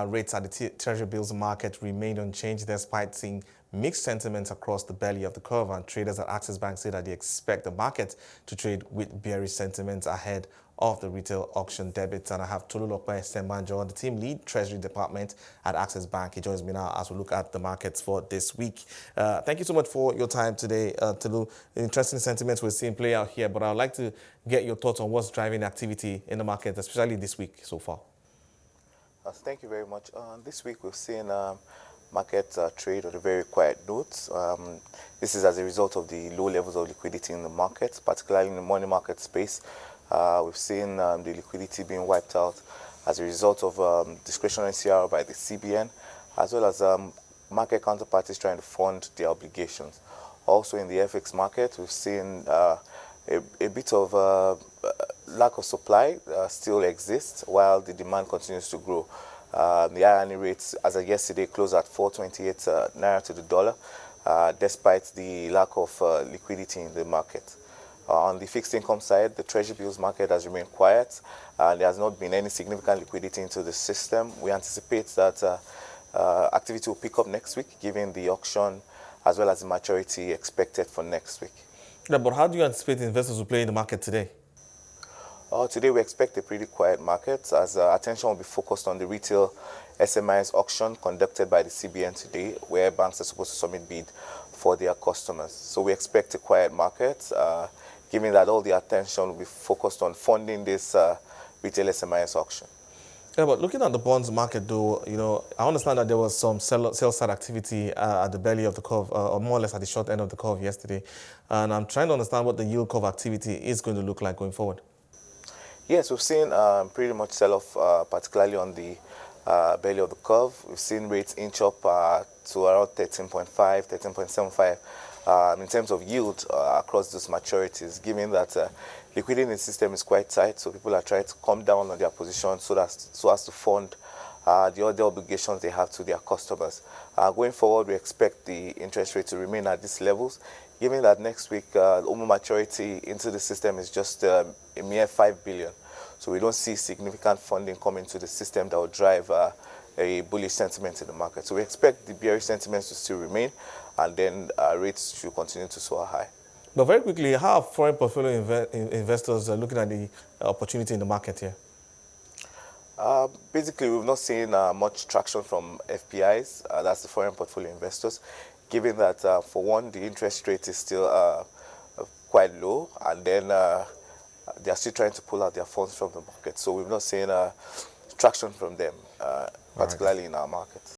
Rates at the Treasury bills market remained unchanged despite seeing mixed sentiments across the belly of the curve, and traders at Access Bank say that they expect the market to trade with bearish sentiments ahead of the retail auction debit. And I have Tolulope Senbanjo, the team lead Treasury Department at Access Bank. He joins me now as we look at the markets for this week. Thank you so much for your time today, Tolu. Interesting sentiments we're seeing play out here, but I'd like to get your thoughts on what's driving activity in the market, especially this week so far. Thank you very much. This week we've seen market trade on a very quiet note. This is as a result of the low levels of liquidity in the market, particularly in the money market space. We've seen the liquidity being wiped out as a result of discretionary CR by the CBN, as well as market counterparties trying to fund their obligations. Also in the FX market, we've seen a bit of lack of supply still exists while the demand continues to grow. The IRN rates as of yesterday closed at 428 naira to the dollar, despite the lack of liquidity in the market. On the fixed income side, the Treasury bills market has remained quiet. There has not been any significant liquidity into the system. We anticipate that activity will pick up next week, given the auction as well as the maturity expected for next week. Yeah, but how do you anticipate investors will play in the market today? Today we expect a pretty quiet market as attention will be focused on the retail SMIs auction conducted by the CBN today, where banks are supposed to submit bid for their customers. So we expect a quiet market, given that all the attention will be focused on funding this retail SMIs auction. Yeah, but looking at the bonds market, though, I understand that there was some sell-side activity at the belly of the curve, or more or less at the short end of the curve yesterday. And I'm trying to understand what the yield curve activity is going to look like going forward. Yes, we've seen pretty much sell-off, particularly on the belly of the curve. We've seen rates inch up to around 13.5, 13.75 in terms of yield across those maturities, given that liquidity in the system is quite tight, so people are trying to come down on their position so as to fund the other obligations they have to their customers. Going forward, we expect the interest rate to remain at these levels, given that next week the maturity into the system is just a mere 5 billion. So we don't see significant funding coming to the system that will drive a bullish sentiment in the market. So we expect the bearish sentiments to still remain, and then rates should continue to soar high. But very quickly, how are foreign portfolio investors looking at the opportunity in the market here? Basically, we've not seen much traction from FPIs, that's the foreign portfolio investors, given that, for one, the interest rate is still quite low, and then they are still trying to pull out their funds from the market. So we've not seen traction from them, particularly in our market.